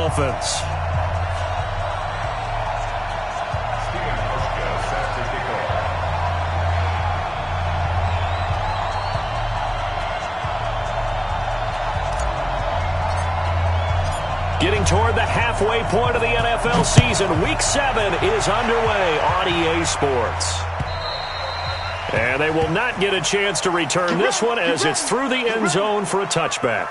Dolphins. Getting toward the halfway point of the NFL season, Week 7 is underway on EA Sports. And they will not get a chance to return this one as it's through the end zone for a touchback.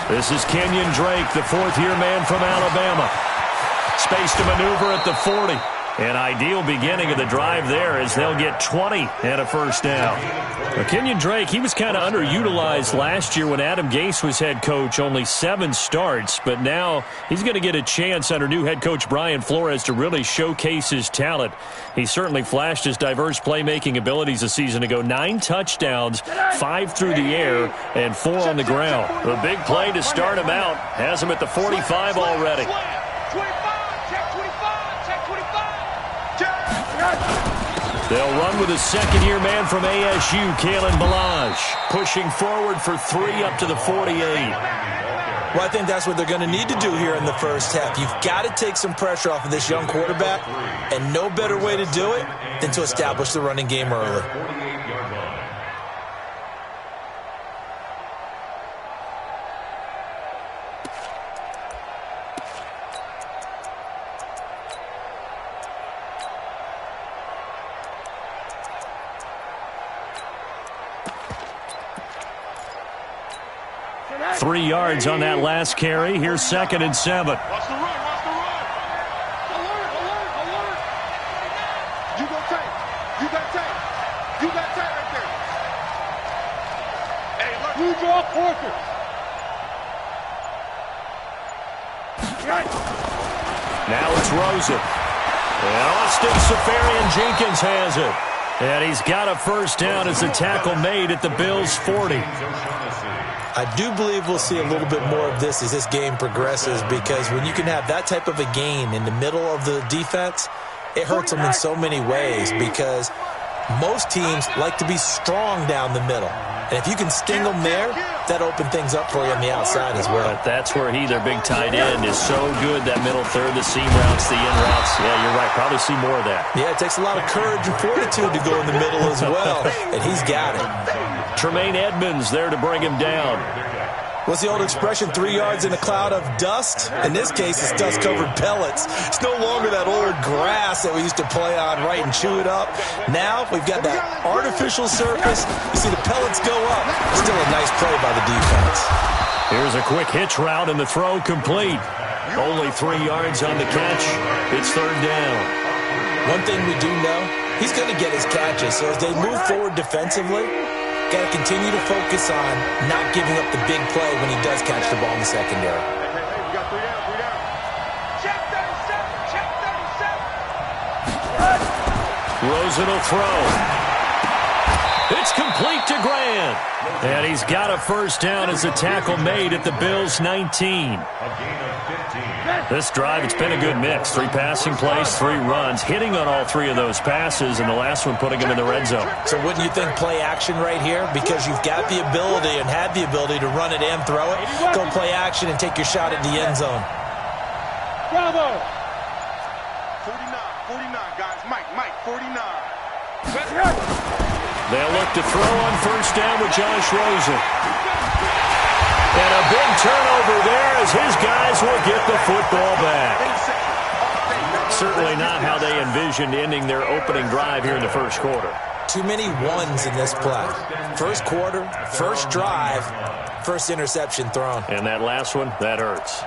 This is Kenyon Drake, the fourth-year man from Alabama. Space to maneuver at the 40. An ideal beginning of the drive there as they'll get 20 and a first down. Well, Kenyon Drake, he was kind of underutilized last year when Adam Gase was head coach, only 7 starts. But now he's going to get a chance under new head coach Brian Flores to really showcase his talent. He certainly flashed his diverse playmaking abilities a season ago. 9 touchdowns, 5 through the air, and 4 on the ground. A big play to start him out. Has him at the 45 already. They'll run with a second-year man from ASU, Kalen Ballage, pushing forward for 3 up to the 48. Well, I think that's what they're going to need to do here in the first half. You've got to take some pressure off of this young quarterback, and no better way to do it than to establish the running game early. Three yards on that last carry. Here's 2nd and 7. Watch the run, watch the run. Alert, alert, alert. You got tape. You got tape. You got tape right there. Hey, look. You draw Porter. Now it's Rosen. And Austin Safarian-Jenkins has it. And he's got a first down as the tackle made at the Bills' 40. I do believe we'll see a little bit more of this as this game progresses, because when you can have that type of a gain in the middle of the defense, it hurts them in so many ways, because most teams like to be strong down the middle. And if you can sting them there, that opens things up for you on the outside as well. But that's where their big tight end, is so good, that middle third, the seam routes, the in routes. Yeah, you're right. Probably see more of that. Yeah, it takes a lot of courage and fortitude to go in the middle as well, and he's got it. Tremaine Edmonds there to bring him down. What's the old expression, 3 yards in a cloud of dust? In this case, it's dust-covered pellets. It's no longer that old grass that we used to play on, right, and chew it up. Now we've got that artificial surface. You see the pellets go up. Still a nice play by the defense. Here's a quick hitch route, and the throw complete. Only 3 yards on the catch. It's 3rd down. One thing we do know, he's going to get his catches. So as they move forward defensively, got to continue to focus on not giving up the big play when he does catch the ball in the secondary. Hey, we got 3 down, 3 down. Check 37, check 37. Rosen will throw. It's complete to Grant. And he's got a first down as the tackle made at the Bills' 19. This drive, it's been a good mix. 3 passing plays, 3 runs, hitting on all 3 of those passes, and the last one putting him in the red zone. So wouldn't you think play action right here? Because you've got the ability and have the ability to run it and throw it. Go play action and take your shot at the end zone. Bravo. 49, guys. Mike, 49. They'll look to throw on first down with Josh Rosen. And a big turnover there as his guys will get the football back. Certainly not how they envisioned ending their opening drive here in the first quarter. Too many ones in this play. First quarter, first drive, first interception thrown. And that last one, that hurts.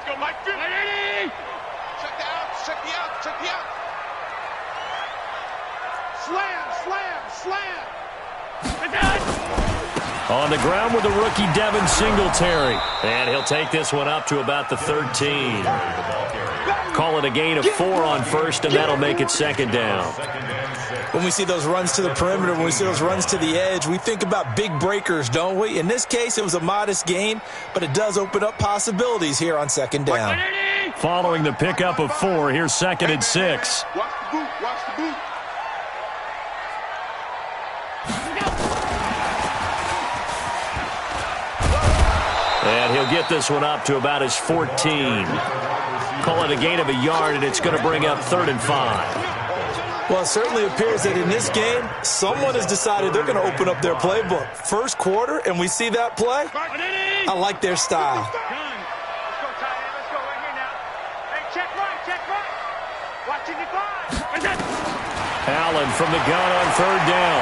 go, Mike. Check the out. Check the out. Check the out. Slam, slam, slam. On the ground with the rookie Devin Singletary. And he'll take this one up to about the 13. Call it a gain of 4 on first, and that'll make it second down. When we see those runs to the perimeter, when we see those runs to the edge, we think about big breakers, don't we? In this case, it was a modest gain, but it does open up possibilities here on second down. Following the pickup of 4, here's second and 6. Watch the boot. Watch the boot. And he'll get this one up to about his 14. Call it a gain of a yard, and it's going to bring up 3rd and 5. Well, it certainly appears that in this game, someone has decided they're going to open up their playbook. First quarter, and we see that play. I like their style. Let's go, tight end. Let's go right here now. Hey, check right, check right. Watching the clock. Allen from the gun on 3rd down.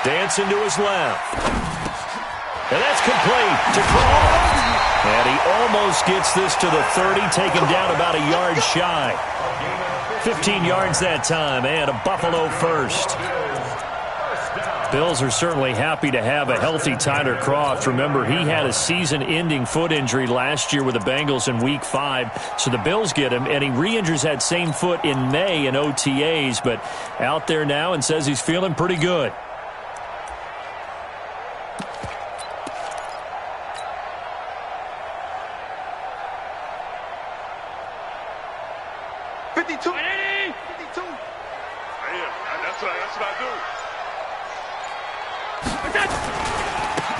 Dancing to his left. And that's complete to Crawl. And he almost gets this to the 30, taken down about a yard shy. 15 yards that time, and a Buffalo first. Bills are certainly happy to have a healthy Tyler Kroft. Remember, he had a season-ending foot injury last year with the Bengals in Week 5, so the Bills get him, and he re-injures that same foot in May in OTAs, but out there now and says he's feeling pretty good.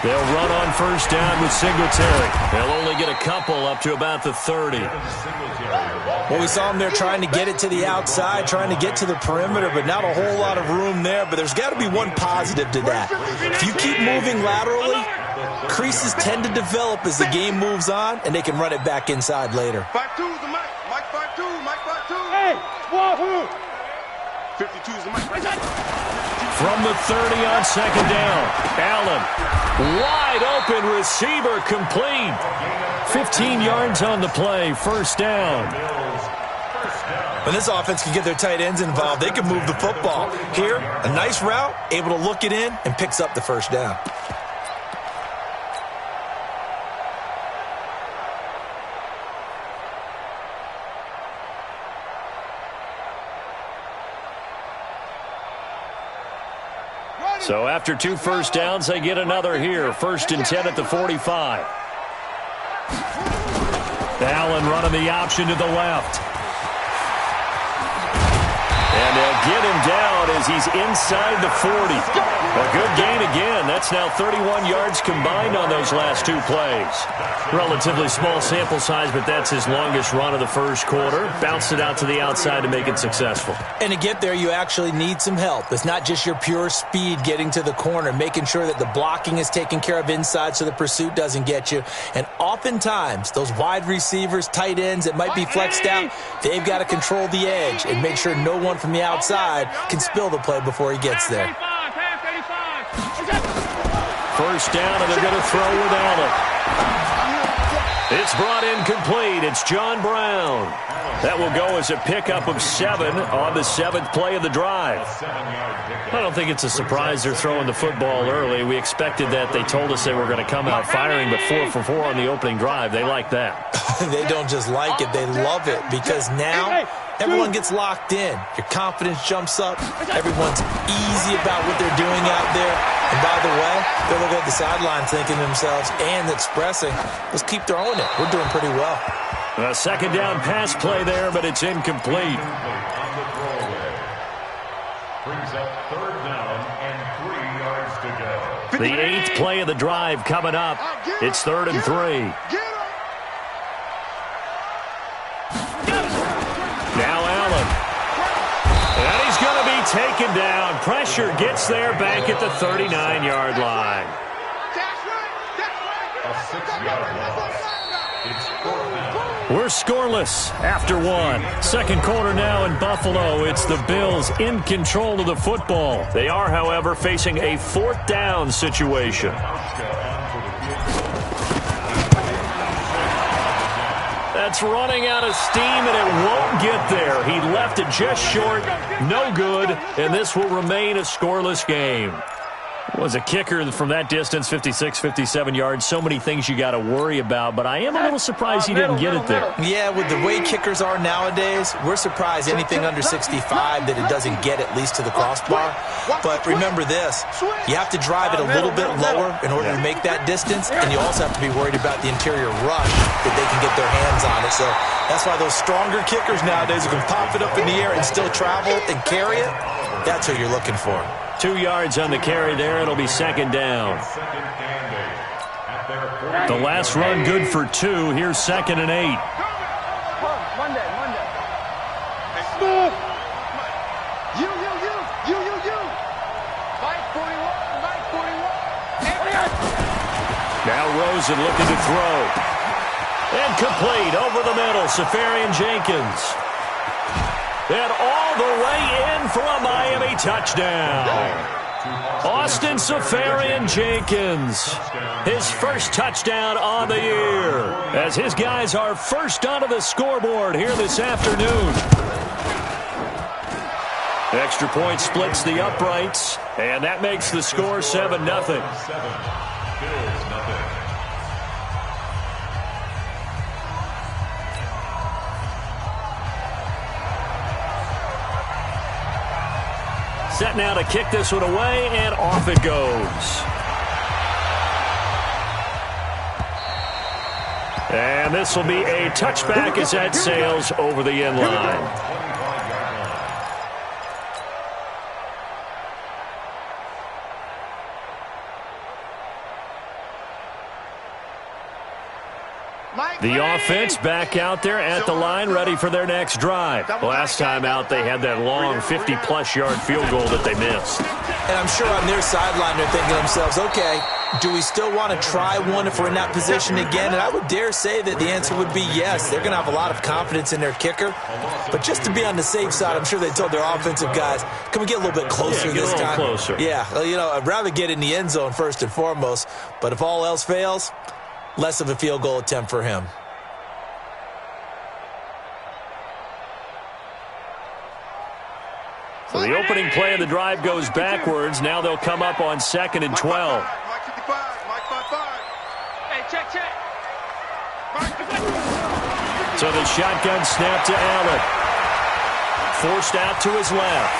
They'll run on first down with Singletary. They'll only get a couple up to about the 30. Well, we saw him there trying to get it to the outside, trying to get to the perimeter, but not a whole lot of room there. But there's got to be one positive to that. If you keep moving laterally, creases tend to develop as the game moves on, and they can run it back inside later. 5-2 is the Mike. Mike 5-2. Mike 5-2. Hey, wahoo! 52 is the Mike. From the 30 on second down, Allen, wide open receiver, complete. 15 yards on the play, first down. When this offense can get their tight ends involved, they can move the football. Here, a nice route, able to look it in, and picks up the first down. So after 2 first downs, they get another here. 1st and 10 at the 45. Allen running the option to the left. And they'll get him down as he's inside the 40. A good gain again. That's now 31 yards combined on those last 2 plays. Relatively small sample size, but that's his longest run of the first quarter. Bounced it out to the outside to make it successful. And to get there, you actually need some help. It's not just your pure speed getting to the corner, making sure that the blocking is taken care of inside so the pursuit doesn't get you. And oftentimes, those wide receivers, tight ends that might be flexed out, they've got to control the edge and make sure no one from the outside can spill the play before he gets there. First down, and they're going to throw with Allen. It's brought in complete. It's John Brown. That will go as a pickup of 7 on the 7th play of the drive. I don't think it's a surprise they're throwing the football early. We expected that. They told us they were going to come out firing, but 4 for 4 on the opening drive. They like that. They don't just like it. They love it because now everyone gets locked in. Your confidence jumps up. Everyone's easy about what they're doing out there. And by the way, they're looking at the sideline thinking to themselves and expressing, let's keep throwing it. We're doing pretty well. A second down pass play there, but it's incomplete. Brings up 3rd down and 3 yards to go. The 8th play of the drive coming up. It's 3rd and 3. Now Allen. And he's going to be taken down. Pressure gets there back at the 39-yard line. A 6-yard loss. It's 4th down. We're scoreless after 1. Second quarter now in Buffalo. It's the Bills in control of the football. They are, however, facing a 4th down situation. That's running out of steam, and it won't get there. He left it just short, no good, and this will remain a scoreless game. Was a kicker from that distance, 56, 57 yards. So many things you got to worry about, but I am a little surprised he didn't get it there. Yeah, with the way kickers are nowadays, we're surprised anything under 65 that it doesn't get at least to the crossbar. But remember this, you have to drive it a little bit lower in order to make that distance, and you also have to be worried about the interior rush that they can get their hands on it. So that's why those stronger kickers nowadays who can pop it up in the air and still travel and carry it, that's what you're looking for. 2 yards on the carry there. It'll be second down. The last run good for 2. Here's 2nd and 8. Monday. You. Mike 41. Now Rosen looking to throw. And complete over the middle. Safarian Jenkins. And all the way in for a Miami touchdown. Austin Safarian Jenkins, his first touchdown on the year, as his guys are first onto the scoreboard here this afternoon. Extra point splits the uprights, and that makes the score 7-0. Set now to kick this one away, and off it goes. And this will be a touchback as that sails over the end line. The offense back out there at the line, ready for their next drive. Last time out, they had that long 50-plus yard field goal that they missed. And I'm sure on their sideline they're thinking to themselves, okay, do we still want to try one if we're in that position again? And I would dare say that the answer would be yes. They're going to have a lot of confidence in their kicker. But just to be on the safe side, I'm sure they told their offensive guys, can we get a little bit closer this time? Closer. Yeah, well, I'd rather get in the end zone first and foremost. But if all else fails, less of a field goal attempt for him. So the opening play of the drive goes backwards. Now they'll come up on 2nd and 12. Mike 55. Hey, check. So the shotgun snap to Allen. Forced out to his left.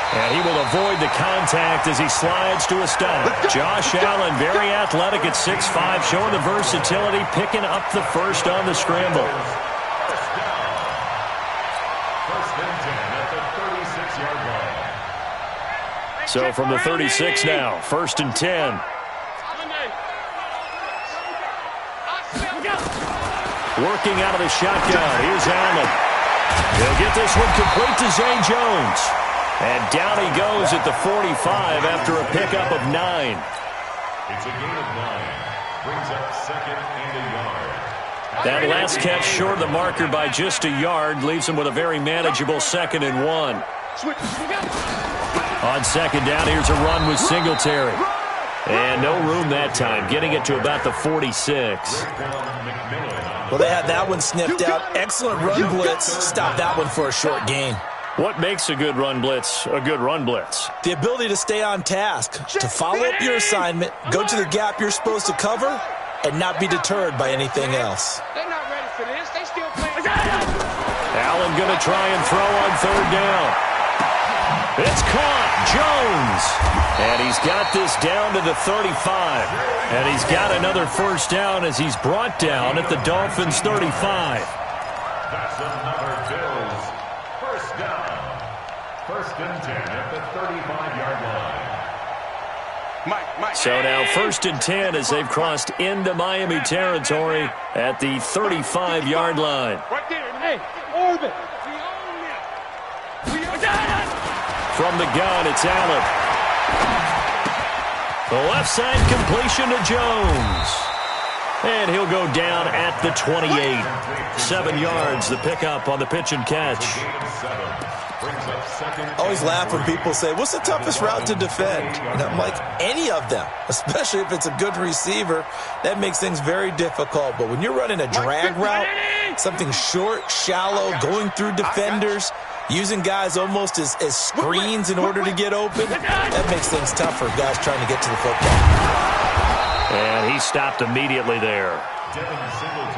And he will avoid the contact as he slides to a stop. Josh Allen, very athletic at 6'5", showing the versatility, picking up the first on the scramble. So from the 36 now, 1st and 10. Working out of the shotgun. Here's Allen. He'll get this one complete to Zay Jones. And down he goes at the 45 after a pickup of 9. It's a gain of 9. Brings up 2nd and a yard. That last catch short of the marker by just a yard leaves him with a very manageable 2nd and 1. On 2nd down, here's a run with Singletary. And no room that time, getting it to about the 46. Well, they had that one sniffed out. Excellent run blitz. Stop that one for a short gain. What makes a good run blitz a good run blitz? The ability to stay on task, to follow up your assignment, go to the gap you're supposed to cover, and not be deterred by anything else. They're not ready for this. They still playing. Allen going to try and throw on 3rd down. It's caught. Jones. And he's got this down to the 35. And he's got another first down as he's brought down at the Dolphins' 35. That's another Bills first down. 1st and 10 at the 35-yard line. Mike. So now 1st and 10 as they've crossed into Miami territory at the 35-yard line. Right there. Hey, orbit. We own it. From the gun, it's Allen. The left side completion to Jones. And he'll go down at the 28. 7 yards, the pickup on the pitch and catch. I always laugh when people say, what's the toughest route to defend? And I'm like, any of them, especially if it's a good receiver. That makes things very difficult. But when you're running a drag route, something short, shallow, going through defenders, using guys almost as screens in order to get open, that makes things tough for guys trying to get to the football. And he stopped immediately there.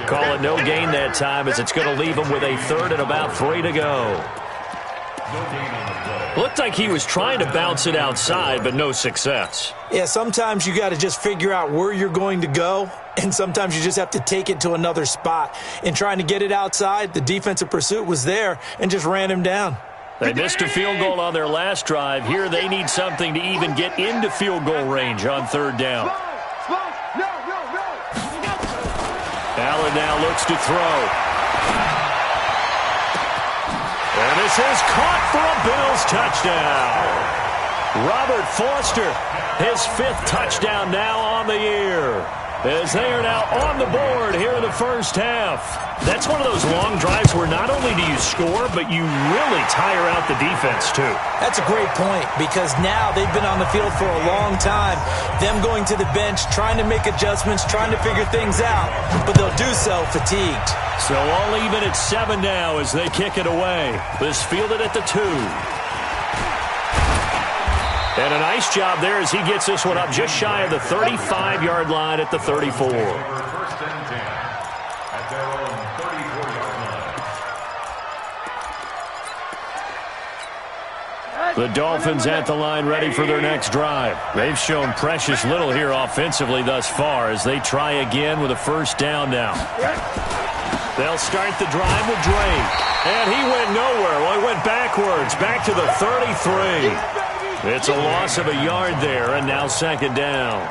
Call it no gain that time, as it's going to leave him with a third and about 3 to go. Looked like he was trying to bounce it outside, but no success. Yeah, sometimes you got to just figure out where you're going to go, and sometimes you just have to take it to another spot. In trying to get it outside, the defensive pursuit was there and just ran him down. They missed a field goal on their last drive. Here they need something to even get into field goal range on third down. Allen now looks to throw. And this is caught for a Bills touchdown. Robert Foster, his 5th touchdown now on the year, as they are now on the board here in the first half. That's one of those long drives where not only do you score, but you really tire out the defense too. That's a great point, because now they've been on the field for a long time. Them going to the bench, trying to make adjustments, trying to figure things out, but they'll do so fatigued. So all even at 7 now as they kick it away. This fielded at the 2. And a nice job there as he gets this one up just shy of the 35-yard line at the 34. The Dolphins at the line ready for their next drive. They've shown precious little here offensively thus far as they try again with a first down now. They'll start the drive with Drake. And he went nowhere. Well, he went backwards, back to the 33. It's a loss of a yard there, and now second down.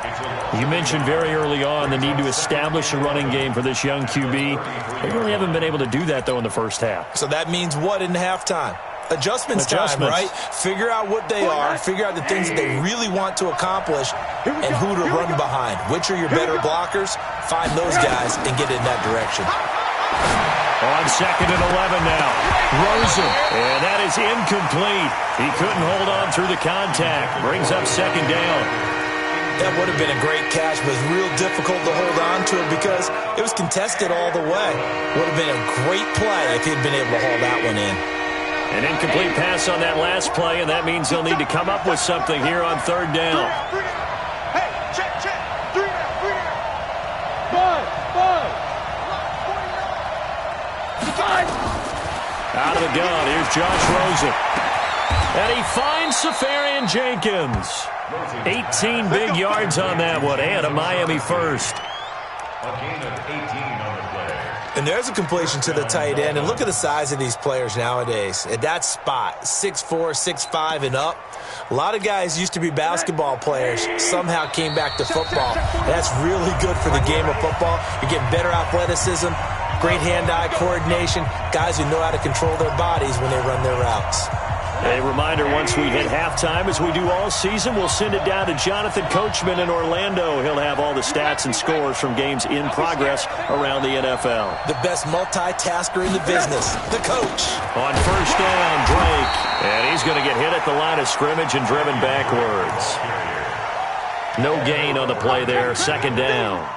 You mentioned very early on the need to establish a running game for this young QB. They really haven't been able to do that, though, in the first half. So that means what in halftime? Adjustments time, right? Figure out what they are, figure out the things that they really want to accomplish, and who to run behind. Which are your better blockers? Find those guys and get in that direction. On second and 11 now. Rosen. And that is incomplete. He couldn't hold on through the contact. Brings up second down. That would have been a great catch, but it was real difficult to hold on to it because it was contested all the way. Would have been a great play if he'd been able to haul that one in. An incomplete pass on that last play, and that means they'll need to come up with something here on third down. Hey, check. 3 down. 5. Out of the gun, here's Josh Rosen. And he finds Safarian Jenkins. 18 big yards on that one, and a Miami first. A gain of 18 on the play. And there's a completion to the tight end. And look at the size of these players nowadays. At that spot, 6'4", 6'5", and up. A lot of guys used to be basketball players, somehow came back to football. That's really good for the game of football. You're getting better athleticism, great hand-eye coordination, guys who know how to control their bodies when they run their routes. A reminder, once we hit halftime, as we do all season, we'll send it down to Jonathan Coachman in Orlando. He'll have all the stats and scores from games in progress around the NFL. The best multitasker in the business, the coach. On first down, Drake. And he's going to get hit at the line of scrimmage and driven backwards. No gain on the play there, second down.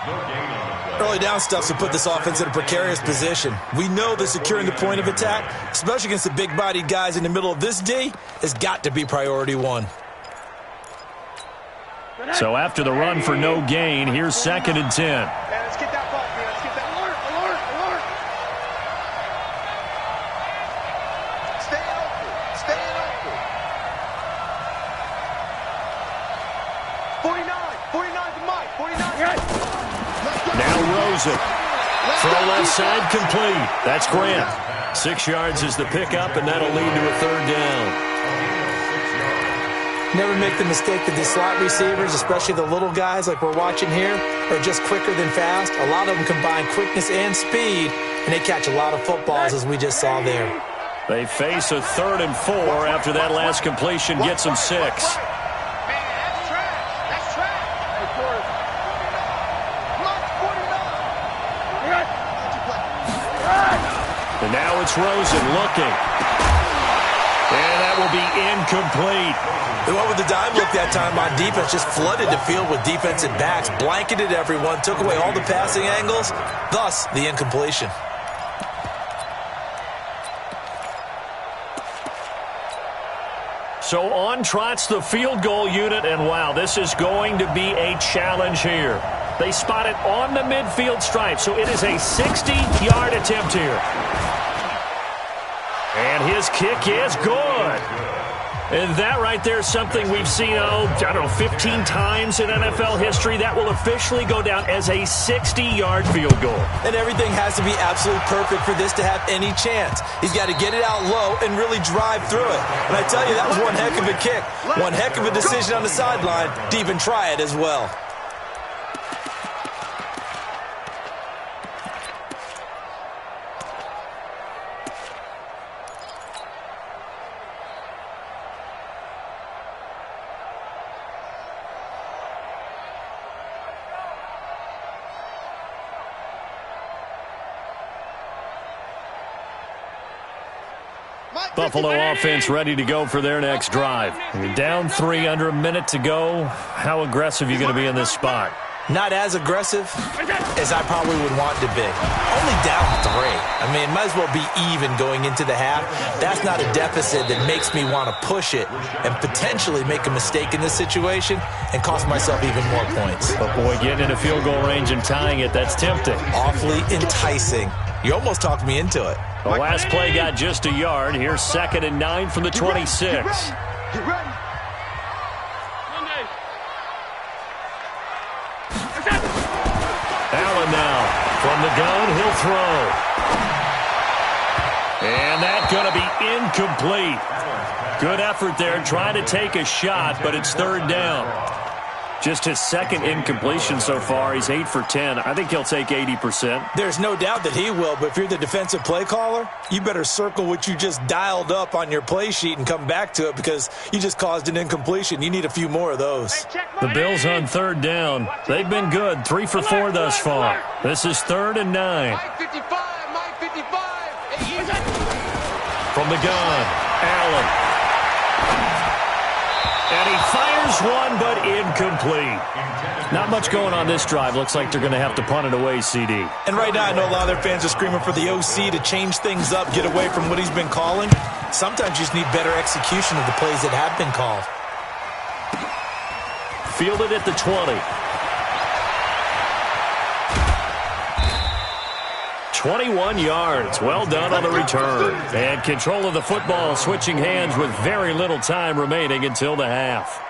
No gain on the play. Early down stuff to put this offense in a precarious position. We know that securing the point of attack, especially against the big-bodied guys in the middle of this D, has got to be priority one. So after the run for no gain, here's second and 10. Man, let's get that ball, man. Let's get that alert. Stay open. 49 to Mike. 49. Now Rosen. Throw left side complete. That's Grant. 6 yards is the pickup, and that'll lead to a third down. Never make the mistake that these slot receivers, especially the little guys like we're watching here, are just quicker than fast. A lot of them combine quickness and speed, and they catch a lot of footballs, as we just saw there. They face a 3rd and 4 after that last completion gets them 6. And now it's Rosen looking. that will be incomplete. They went with the dime look that time on defense, just flooded the field with defensive backs, blanketed everyone, took away all the passing angles, thus the incompletion. So on trots the field goal unit, and wow, this is going to be a challenge here. They spot it on the midfield stripe, so it is a 60-yard attempt here. And his kick is good. And that right there is something we've seen, 15 times in NFL history. That will officially go down as a 60-yard field goal. And everything has to be absolutely perfect for this to have any chance. He's got to get it out low and really drive through it. And I tell you, that was one heck of a kick. One heck of a decision on the sideline to even try it as well. Buffalo offense ready to go for their next drive. You're down 3, under a minute to go. How aggressive are you going to be in this spot? Not as aggressive as I probably would want to be. Only down 3. I mean, it might as well be even going into the half. That's not a deficit that makes me want to push it and potentially make a mistake in this situation and cost myself even more points. But boy, getting in a field goal range and tying it, that's tempting. Awfully enticing. You almost talked me into it. The last play got just a yard. Here's 2nd and 9 from the 26. Get ready. Allen now from the gun. He'll throw. And that's going to be incomplete. Good effort there trying to take a shot, but it's 3rd down. Just his 2nd incompletion so far. He's 8 for 10. I think he'll take 80%. There's no doubt that he will, but if you're the defensive play caller, you better circle what you just dialed up on your play sheet and come back to it because you just caused an incompletion. You need a few more of those. The Bills on 3rd down. They've been good. 3 for 4 thus far. This is 3rd and 9. Mike 55, Mike 55. From the gun, Allen. And he fires one, but incomplete. Not much going on this drive. Looks like they're going to have to punt it away, CD. And right now, I know a lot of their fans are screaming for the OC to change things up, get away from what he's been calling. Sometimes you just need better execution of the plays that have been called. Fielded at the 20. 21 yards. Well done on the return. And control of the football switching hands with very little time remaining until the half.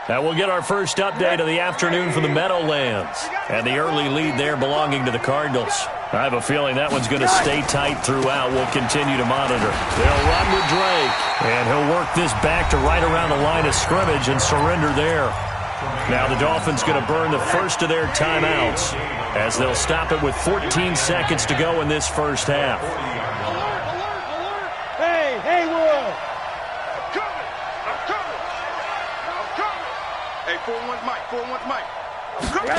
That will get our first update of the afternoon from the Meadowlands. And the early lead there belonging to the Cardinals. I have a feeling that one's going to stay tight throughout. We'll continue to monitor. They'll run with Drake. And he'll work this back to right around the line of scrimmage and surrender there. Now the Dolphins going to burn the first of their timeouts as they'll stop it with 14 seconds to go in this first half. Alert, alert, alert. Hey, Will. I'm coming. I'm coming. I'm coming. Hey, 4-1 Mike, 4-1 Mike. I'm coming.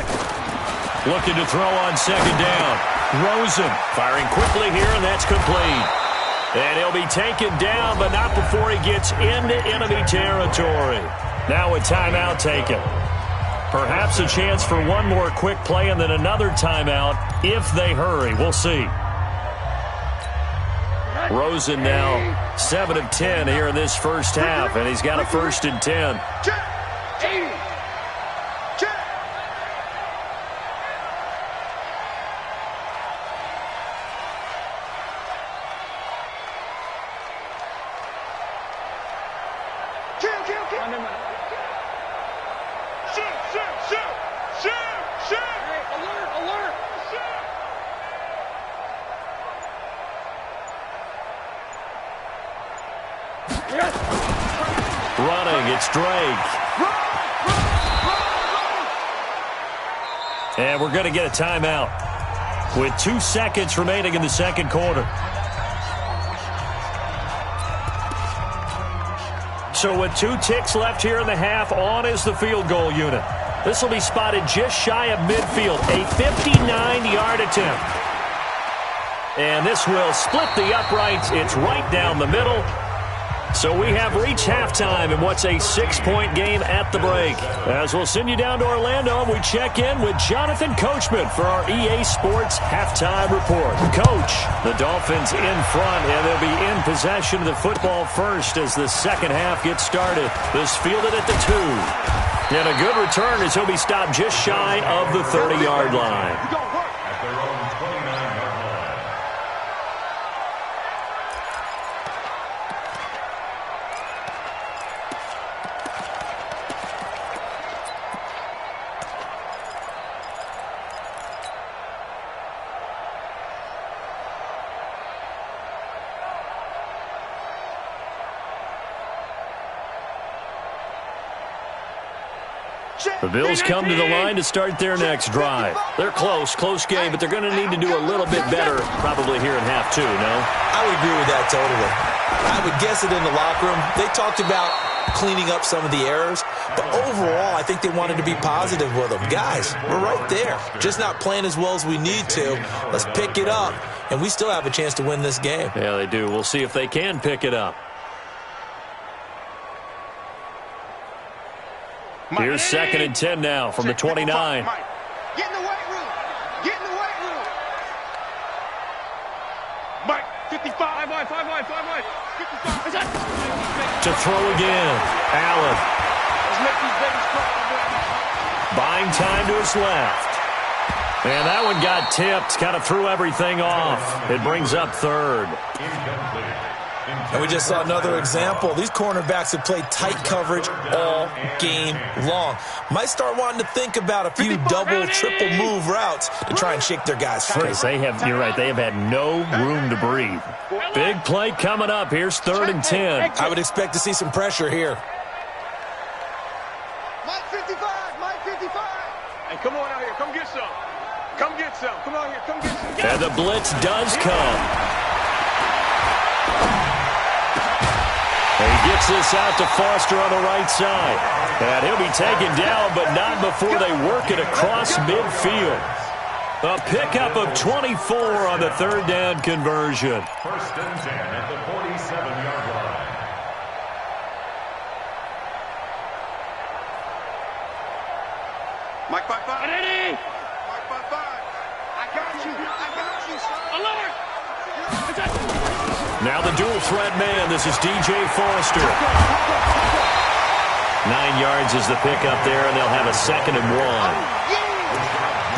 Looking to throw on 2nd down. Rosen firing quickly here, and that's complete. And he'll be taken down, but not before he gets into enemy territory. Now a timeout taken. Perhaps a chance for one more quick play and then another timeout if they hurry. We'll see. Rosen now 7 of 10 here in this first half, and he's got a 1st and 10. Check. 80. Check. Kill. Shoot. Hey, alert. Shoot. Running, it's Drake. And we're going to get a timeout with 2 seconds remaining in the second quarter. So with 2 ticks left here in the half, on is the field goal unit. This will be spotted just shy of midfield, a 59-yard attempt. And this will split the uprights. It's right down the middle. So we have reached halftime in what's a 6-point game at the break. As we'll send you down to Orlando, and we check in with Jonathan Coachman for our EA Sports Halftime Report. Coach, the Dolphins in front, and they'll be in possession of the football first as the second half gets started. This fielded at the 2. And a good return as he'll be stopped just shy of the 30-yard line. At their own 29-yard line. The Bills come to the line to start their next drive. They're close game, but they're going to need to do a little bit better probably here in half 2, no? I would agree with that totally. I would guess it in the locker room. They talked about cleaning up some of the errors, but overall, I think they wanted to be positive with them. Guys, we're right there. Just not playing as well as we need to. Let's pick it up, and we still have a chance to win this game. Yeah, they do. We'll see if they can pick it up. Here's 2nd and 10 now from the 29. Get in the weight room. Get in the weight room. Mike, 55. 5 wide. 55. To throw again. Allen. Let's make these babies cry. Buying time to his left. And that one got tipped. Kind of threw everything off. It brings up 3rd. And we just saw another example. These cornerbacks have played tight coverage all game long. Might start wanting to think about a few double, triple move routes to try and shake their guys free. You're right, they have had no room to breathe. Big play coming up. Here's 3rd and 10. I would expect to see some pressure here. Mike 55. Mike 55. Hey, come on out here. Come get some. Come get some. Come out here. Come get some. And the blitz does come. He gets this out to Foster on the right side. And he'll be taken down, but not before they work it across midfield. A pickup of 24 on the 3rd down conversion. 1st and 10 at the 47-yard line. Mike 55. Ready? Mike 55. I got you, son. Alert! Now the dual threat man. This is DJ Foster. 9 yards is the pickup there, and they'll have a 2nd and 1.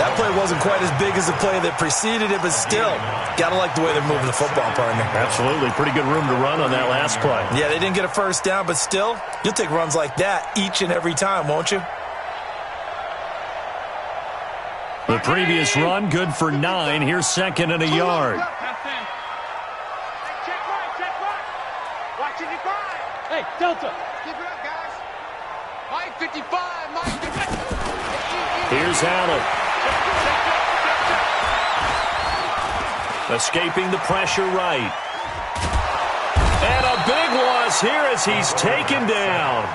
That play wasn't quite as big as the play that preceded it, but still, got to like the way they're moving the football, partner. Absolutely. Pretty good room to run on that last play. Yeah, they didn't get a 1st down, but still, you'll take runs like that each and every time, won't you? The previous run, good for 9. Here's 2nd and a yard. Hey, Delta. Keep it up, guys. Mike 55. Mike 55. Here's Allen. Escaping the pressure right. And a big loss here as he's taken down.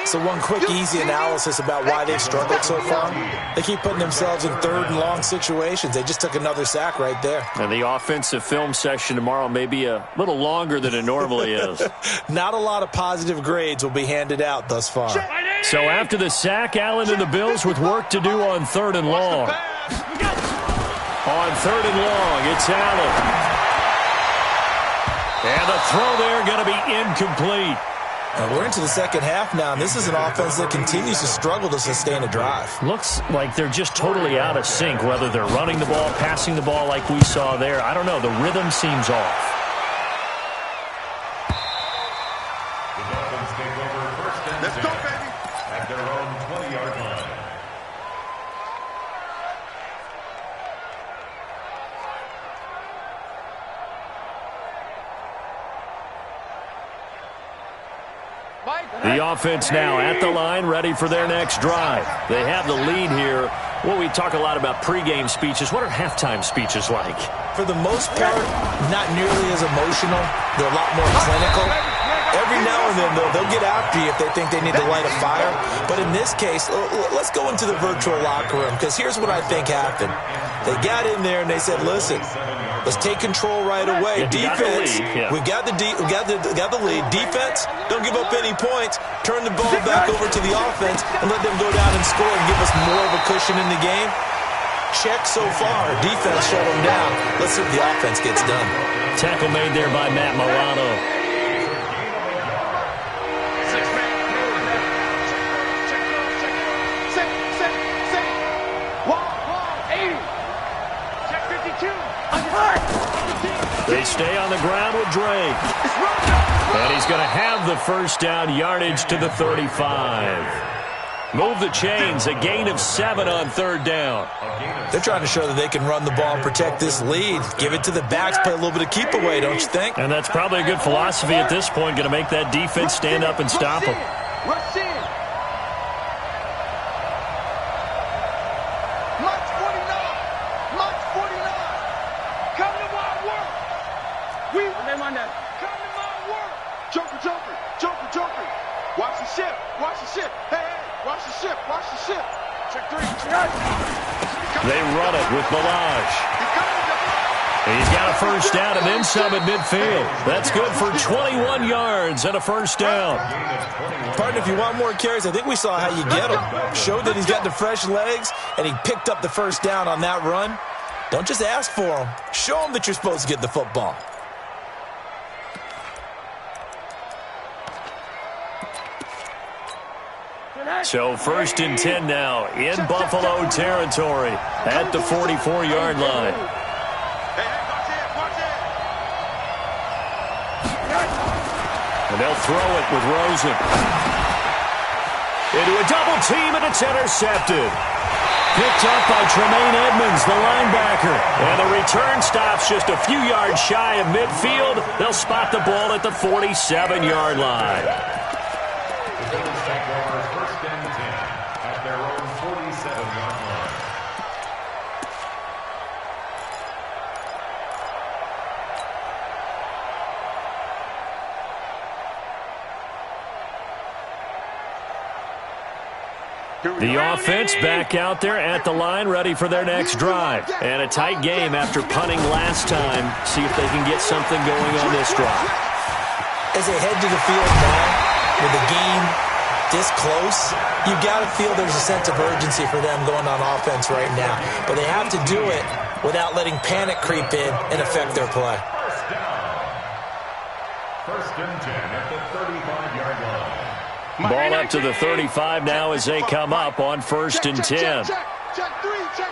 So one quick, easy analysis about why they've struggled so far. They keep putting themselves in 3rd and long situations. They just took another sack right there. And the offensive film session tomorrow may be a little longer than it normally is. Not a lot of positive grades will be handed out thus far. So after the sack, Allen and the Bills with work to do on 3rd and long. On 3rd and long, it's Allen. And the throw there going to be incomplete. We're into the second half now, and this is an offense that continues to struggle to sustain a drive. Looks like they're just totally out of sync, whether they're running the ball, passing the ball like we saw there. I don't know. The rhythm seems off. The Dolphins take over 1st and 10. Let's go, baby. At their own 20-yard line. The offense now at the line, ready for their next drive. They have the lead here. Well, we talk a lot about pregame speeches. What are halftime speeches like? For the most part, not nearly as emotional. They're a lot more clinical. Every now and then, though, they'll get after you if they think they need to light a fire. But in this case, let's go into the virtual locker room, because here's what I think happened. They got in there and they said, listen, Let's take control right away. Defense, we got the lead. Defense, don't give up any points. Turn the ball back over to the offense and let them go down and score and give us more of a cushion in the game. Check so far. Defense shut them down. Let's see if the offense gets done. Tackle made there by Matt Milano. They stay on the ground with Drake. And he's going to have the first down, yardage to the 35. Move the chains, a gain of 7 on third down. They're trying to show that they can run the ball and protect this lead. Give it to the backs, play a little bit of keep away, don't you think? And that's probably a good philosophy at this point, going to make that defense stand up and stop them. Rush in. March 49. March 49. Come to my work. Come to my work. Joker, joker, joker, joker. Watch the ship. Watch the ship. Hey, hey. Watch the ship. Watch the ship. Check 3. They run it with Balaj. He's got a first down and then some at midfield. That's good for 21 yards and a first down. Partner, if you want more carries, I think we saw how you get him. Showed that he's got the fresh legs, and he picked up the first down on that run. Don't just ask for him. Show him that you're supposed to get the football. So 1st and 10 now in Buffalo territory at the 44-yard line. And they'll throw it with Rosen. Into a double team, and it's intercepted. Picked up by Tremaine Edmonds, the linebacker. And the return stops just a few yards shy of midfield. They'll spot the ball at the 47-yard line. The offense back out there at the line, ready for their next drive. And a tight game after punting last time. See if they can get something going on this drive. As they head to the field now, with the game this close, you've got to feel there's a sense of urgency for them going on offense right now. But they have to do it without letting panic creep in and affect their play. First and 10 at the 35-yard line. Ball up to the 35 now as they come up on 1st and 10. Check 3, check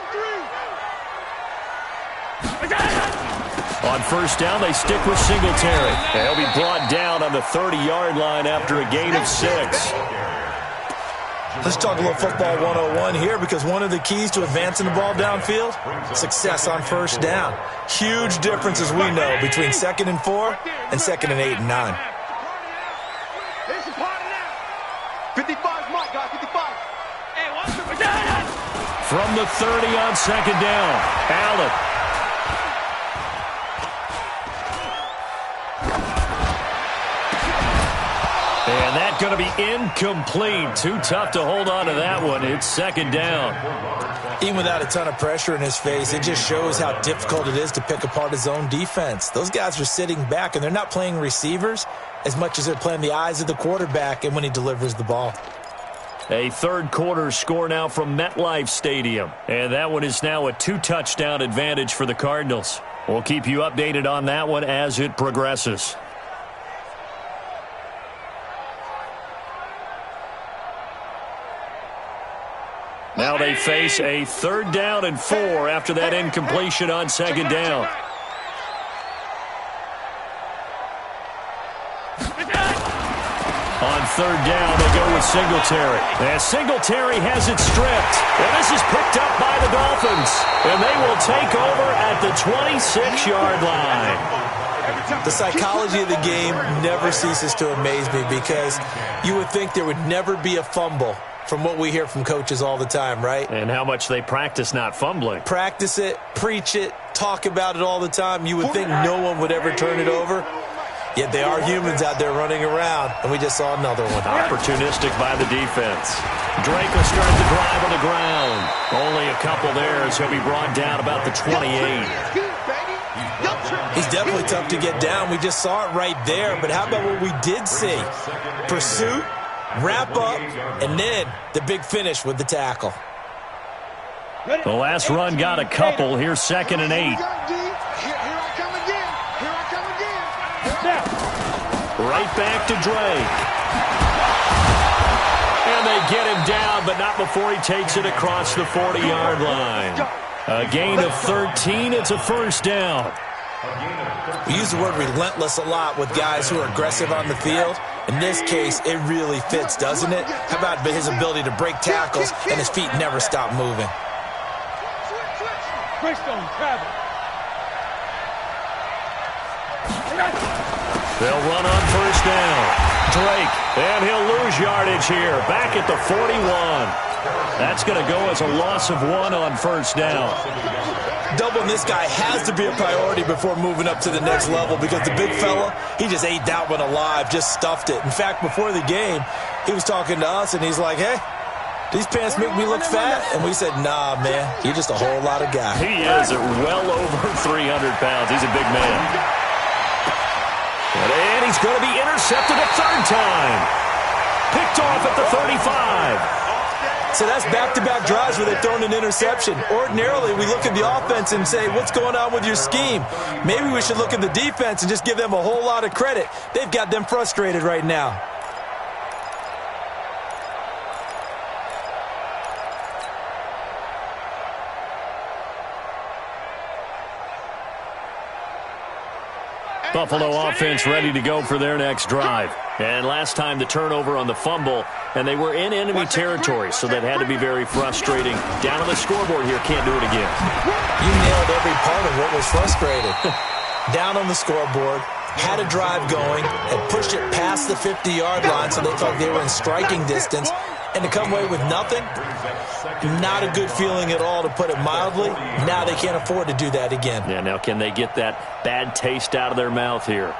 3. On first down, they stick with Singletary. They'll be brought down on the 30-yard line after a gain of 6. Let's talk a little football 101 here, because one of the keys to advancing the ball downfield, success on first down. Huge difference, as we know, between 2nd and 4 and 2nd and 8 and 9. 55, Mike, guys, 55. Hey, watch it. From the 30 on 2nd down, Allen. And that's going to be incomplete. Too tough to hold on to that one. It's 2nd down. Even without a ton of pressure in his face, it just shows how difficult it is to pick apart his own defense. Those guys are sitting back, and they're not playing receivers as much as they're playing the eyes of the quarterback and when he delivers the ball. A third-quarter score now from MetLife Stadium. And that one is now a 2-touchdown advantage for the Cardinals. We'll keep you updated on that one as it progresses. Now they face a 3rd down and 4 after that incompletion on 2nd down. On 3rd down, they go with Singletary. And Singletary has it stripped. And this is picked up by the Dolphins. And they will take over at the 26-yard line. The psychology of the game never ceases to amaze me, because you would think there would never be a fumble from what we hear from coaches all the time, right? And how much they practice not fumbling. Practice it, preach it, talk about it all the time. You would think no one would ever turn it over. Yet they are humans out there running around, and we just saw another one. Opportunistic by the defense. Drake will start the drive on the ground. Only a couple there as he'll be brought down about the 28. He's definitely tough to get down. We just saw it right there. But how about what we did see? Pursuit, wrap up, and then the big finish with the tackle. The last run got a couple. Here's 2nd and 8. Here I come again. Here I come again. Right back to Drake. And they get him down, but not before he takes it across the 40-yard line. A gain of 13. It's a first down. We use the word relentless a lot with guys who are aggressive on the field. In this case, it really fits, doesn't it? How about his ability to break tackles and his feet never stop moving? They'll run on first down. Drake, and he'll lose yardage here. Back at the 41. That's going to go as a loss of 1 on first down. Doubling this guy has to be a priority before moving up to the next level because the big fella, he just ate that one alive, just stuffed it. In fact, before the game, he was talking to us, and he's like, hey, these pants make me look fat. And we said, nah, man, you're just a whole lot of guy. He is well over 300 pounds. He's a big man. And he's going to be intercepted a third time. Picked off at the 35. So that's back-to-back drives where they've thrown an interception. Ordinarily, we look at the offense and say, what's going on with your scheme? Maybe we should look at the defense and just give them a whole lot of credit. They've got them frustrated right now. Buffalo offense ready to go for their next drive. And last time the turnover on the fumble, and they were in enemy territory, so that had to be very frustrating. Down on the scoreboard here, can't do it again. You nailed every part of what was frustrating. Down on the scoreboard, had a drive going, had pushed it past the 50-yard line so they felt they were in striking distance, and to come away with nothing, not a good feeling at all, to put it mildly. Now they can't afford to do that again. Yeah, now can they get that bad taste out of their mouth here?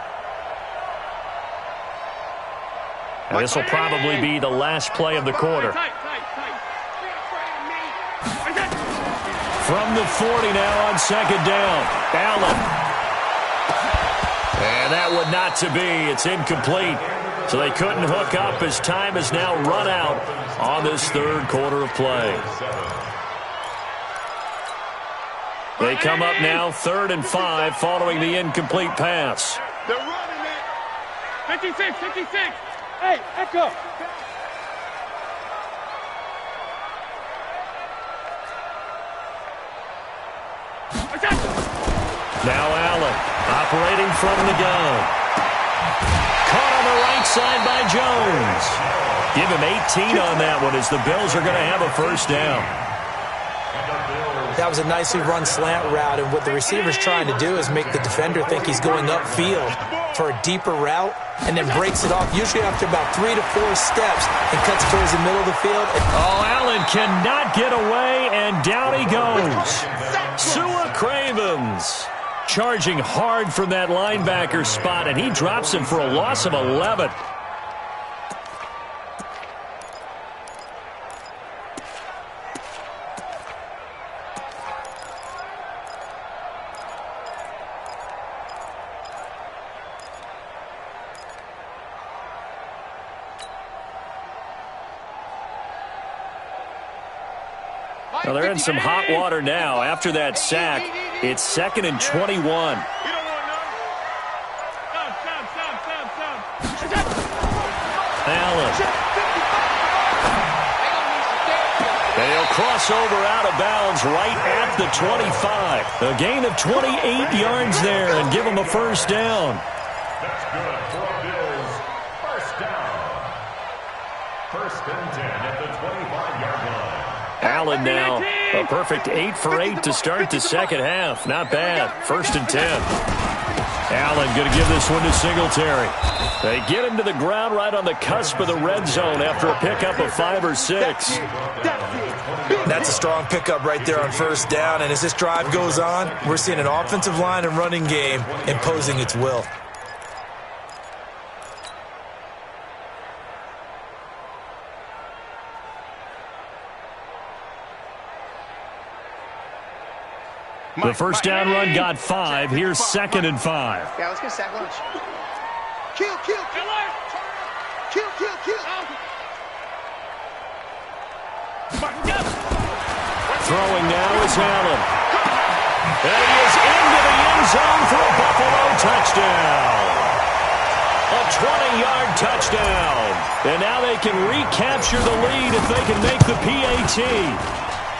And this will probably be the last play of the quarter. From the 40 now on second down. Allen. And that would not to be. It's incomplete. So they couldn't hook up as time has now run out on this third quarter of play. They come up now 3rd and 5 following the incomplete pass. They're running it. 56, 56. Hey, echo. Now Allen operating from the gun. Caught on the right side by Jones. Give him 18 on that one as the Bills are going to have a first down. That was a nicely run slant route, and what the receiver's trying to do is make the defender think he's going upfield for a deeper route, and then breaks it off, usually after about 3 to 4 steps, and cuts towards the middle of the field. Oh, Allen cannot get away, and down he goes. Sua Cravens charging hard from that linebacker spot, and he drops him for a loss of 11. Well, they're in some hot water now. After that sack, it's 2nd and 21. Allen. And he'll cross over out of bounds right at the 25. A gain of 28 yards there and give him a first down. That's good for Bills. First down. 1st and 10 at the 25-yard line. Allen now a perfect 8 for 8 to start the second half. Not bad. 1st and 10. Allen going to give this one to Singletary. They get him to the ground right on the cusp of the red zone after a pickup of 5 or 6. That's a strong pickup right there on first down, and as this drive goes on, we're seeing an offensive line and running game imposing its will. The first down run got 5. Here's 2nd and 5. Yeah, let's get sack lunch. Kill, kill, kill. Kill, kill, kill. Throwing now is Allen. And he is into the end zone for a Buffalo touchdown. A 20-yard touchdown. And now they can recapture the lead if they can make the PAT.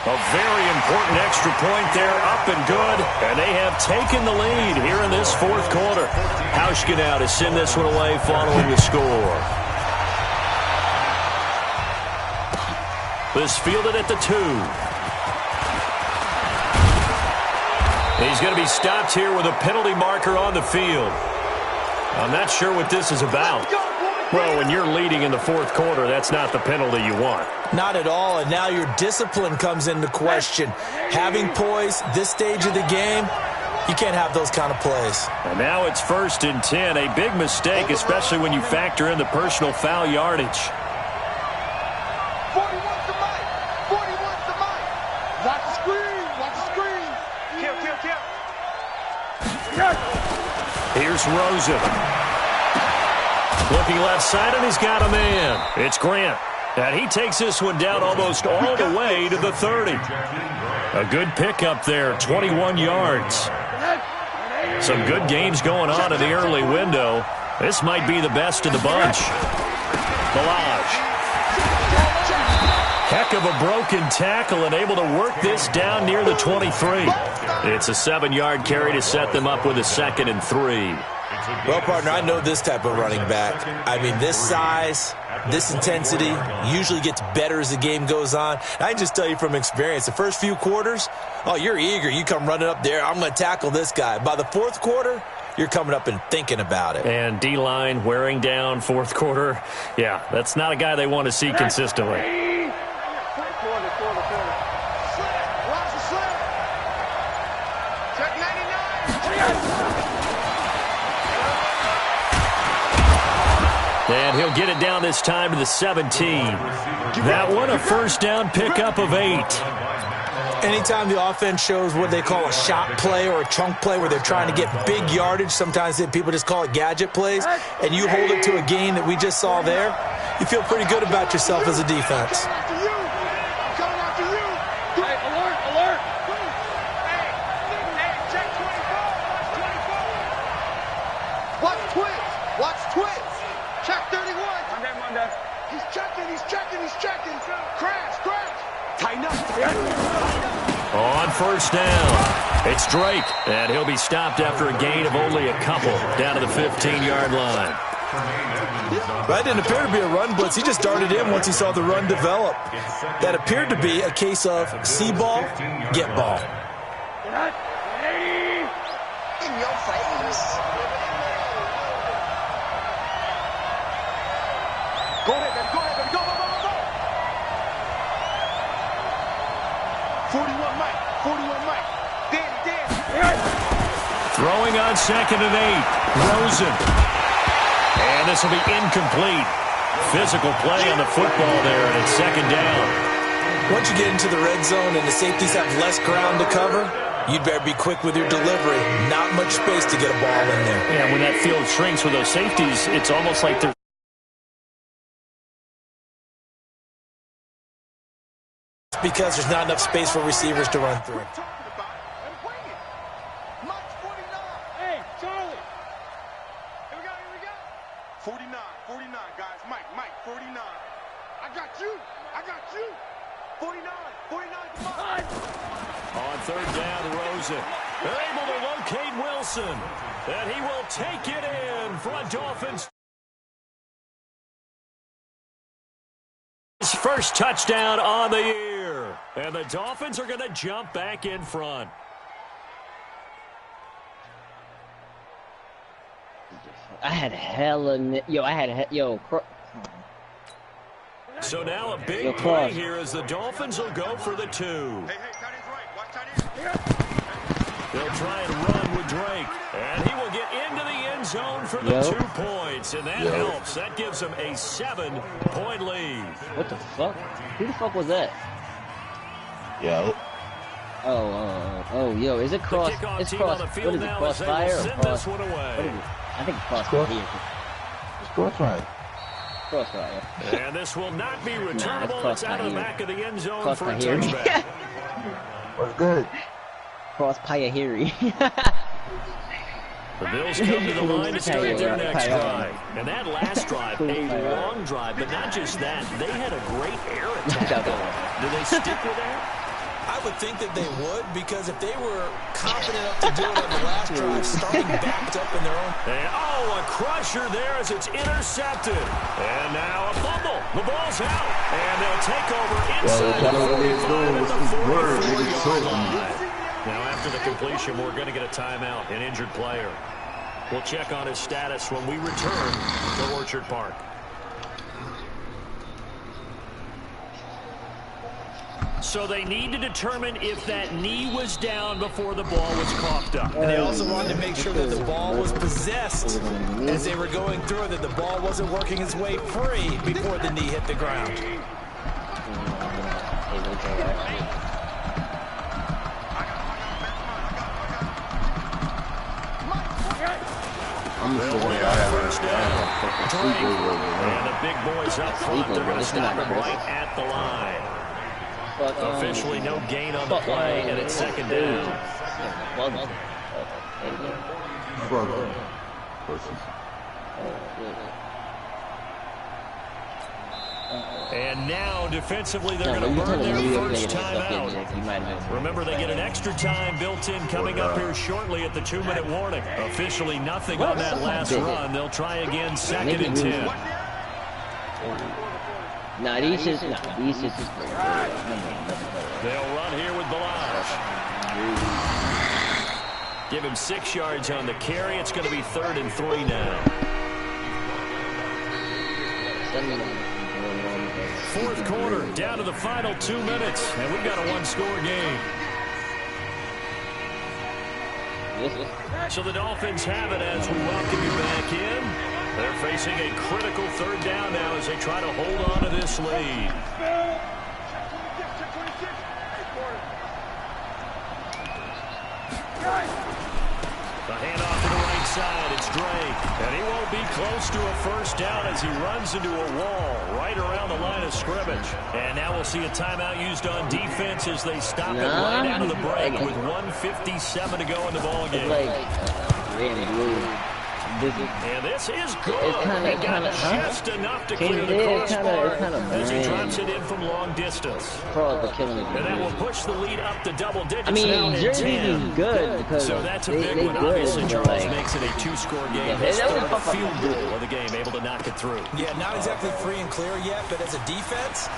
A very important extra point there, up and good. And they have taken the lead here in this fourth quarter. Hauschka now to send this one away following the score. This fielded at the 2. He's going to be stopped here with a penalty marker on the field. I'm not sure what this is about. Well, when you're leading in the fourth quarter, that's not the penalty you want. Not at all, and now your discipline comes into question. Having poise this stage of the game, you can't have those kind of plays. And now it's 1st and 10, a big mistake, especially when you factor in the personal foul yardage. 41's the mic. 41's the mic. Watch the screen. Watch the screen. Kill, kill, kill. Here's Rosen. Looking left side, and he's got a man. It's Grant. And he takes this one down almost all the way to the 30. A good pickup there, 21 yards. Some good games going on in the early window. This might be the best of the bunch. Balaj. Heck of a broken tackle and able to work this down near the 23. It's a 7-yard carry to set them up with a 2nd and 3. Well, partner, I know this type of running back. I mean, this size, this intensity usually gets better as the game goes on. I can just tell you from experience, the first few quarters, oh, you're eager. You come running up there, I'm going to tackle this guy. By the fourth quarter, you're coming up and thinking about it. And D-line wearing down fourth quarter. Yeah, that's not a guy they want to see consistently. And he'll get it down this time to the 17. That one a first down pickup of 8. Anytime the offense shows what they call a shot play or a chunk play where they're trying to get big yardage, sometimes people just call it gadget plays, and you hold it to a gain that we just saw there, you feel pretty good about yourself as a defense. On first down, it's Drake, and he'll be stopped after a gain of only a couple down to the 15-yard line. That didn't appear to be a run blitz. He just darted in once he saw the run develop. That appeared to be a case of see ball, get ball. In your face. Go ahead, baby. Go ahead, baby. Go, go, go, go, go. 41 Mike. 41 Mike. Dan. Throwing on 2nd and 8. Rosen. And this will be incomplete. Physical play on the football there, and it's 2nd down. Once you get into the red zone and the safeties have less ground to cover, you'd better be quick with your delivery. Not much space to get a ball in there. Yeah, when that field shrinks with those safeties, it's almost like they're because there's not enough space for receivers to run through. Hey, Charlie. Here we go. 49, guys. Mike, 49. I got you. 49, come on. on 3rd down. Rosen. They're able to locate Wilson, and he will take it in for a Dolphins. His first touchdown on the year. And the Dolphins are going to jump back in front. I had hella... So now a big play here as the Dolphins will go for the 2. Hey, tight end's right. Watch tight end. They'll try and run with Drake. And he will get into the end zone for the 2 points. And that helps. That gives them a 7-point lead. What the fuck? Who the fuck was that? Yo. Oh, yo, is it cross? Kickoff It's team cross. on the What field is it? now as they will Crossfire or send cross? this one away. What is it? I think it's cross Cross. here. It's crossfire. Crossfire. And this will not be returnable. Nah, it's out of the back of the end zone cross for a my hearing. touchback. What's good? Cross Payahiri. The Bills come to the line to start their next drive. And that last drive, a long drive, but not just that. They had a great air attack. Do they stick with that? I would think that they would, because if they were confident enough to do it on the last drive, starting backed up in their own... And, a crusher there as it's intercepted. And now a fumble. The ball's out. And they'll take over inside the 45 at the 44-yard line. Now, after the completion, we're going to get a timeout, an injured player. We'll check on his status when we return to Orchard Park. So they need to determine if that knee was down before the ball was coughed up. And they also wanted to make sure that the ball was possessed as they were going through, that the ball wasn't working its way free before the knee hit the ground. And the big boys up front, they're going to stop him right at the line. Officially no gain on the play, and it's second down. And now, defensively, they're going to burn their first timeout. Remember, they get an extra time built in coming up here shortly at the 2-minute warning. Officially nothing on that last run. They'll try again, second and 10. Nah, these just They'll run here with Balazs. Give him 6 yards on the carry. It's going to be 3rd and 3 now. Fourth quarter, down to the final 2 minutes, and we've got a one-score game. So the Dolphins have it as we welcome you back in. They're facing a critical 3rd down now as they try to hold on to this lead. The handoff to the right side. It's Drake. And he won't be close to a first down as he runs into a wall right around the line of scrimmage. And now we'll see a timeout used on defense as they stop it right out of the break with 1:57 to go in the ballgame. And this is good. He got just enough to clear the crossbar as he drops it in from long distance. And that will push the lead up to double digits. I mean, now at Jersey 10. is good because So that's a big one. Obviously, Charles makes it a 2-score game. His third field goal of the game, able to knock it through. Yeah, not exactly free and clear yet, but as a defense,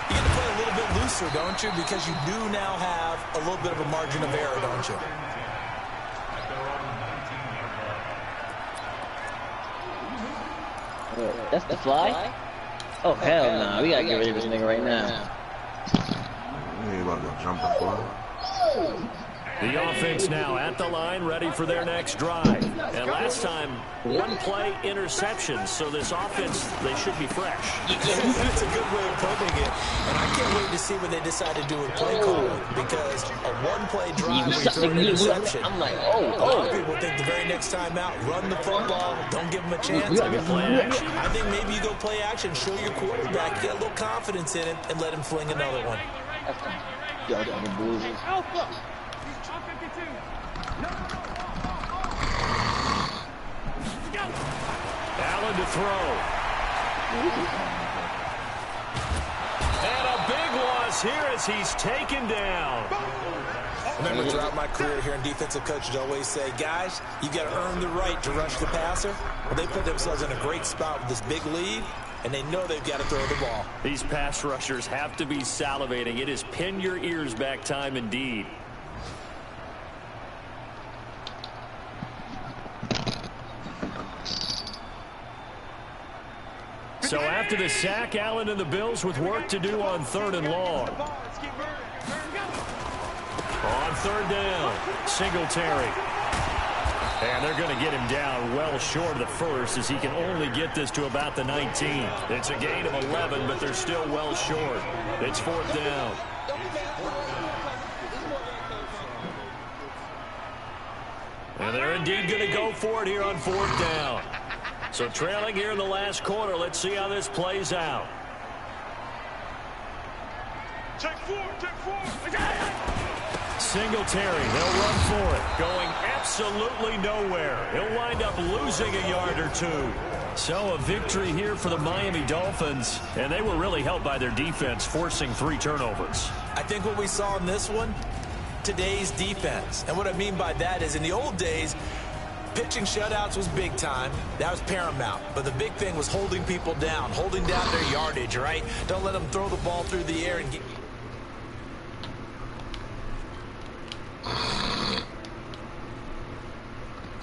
you get to play a little bit looser, don't you? Because you do now have a little bit of a margin of error, don't you? That's the fly? Oh, hell no. Nah. We gotta get rid of this nigga right now. You about to jump and fly. The offense now at the line, ready for their next drive. And last time, 1-play interception. So this offense, they should be fresh. That's a good way of putting it. And I can't wait to see what they decide to do with play calling. Because a 1-play drive where you throw an interception, I'm like, a lot of people think the very next time out, run the football, don't give them a chance. I think maybe you go play action, show your quarterback, get a little confidence in it, and let him fling another one. Allen to throw. And a big loss here as he's taken down. Remember, throughout my career here in defensive coaches always say, guys, you got to earn the right to rush the passer. Well, they put themselves in a great spot with this big lead, and they know they've got to throw the ball. These pass rushers have to be salivating. It is pin your ears back time indeed. So after the sack, Allen and the Bills with work to do on 3rd and long. On 3rd down, Singletary. And they're going to get him down well short of the first as he can only get this to about the 19. It's a gain of 11, but they're still well short. It's 4th down. And they're indeed going to go for it here on 4th down. So trailing here in the last quarter. Let's see how this plays out. Take 4, take 4. Singletary, they'll run for it. Going absolutely nowhere. He'll wind up losing a yard or two. So a victory here for the Miami Dolphins. And they were really helped by their defense, forcing 3 turnovers. I think what we saw in this one, today's defense. And what I mean by that is in the old days, pitching shutouts was big time. That was paramount. But the big thing was holding people down, holding down their yardage, right? Don't let them throw the ball through the air and get...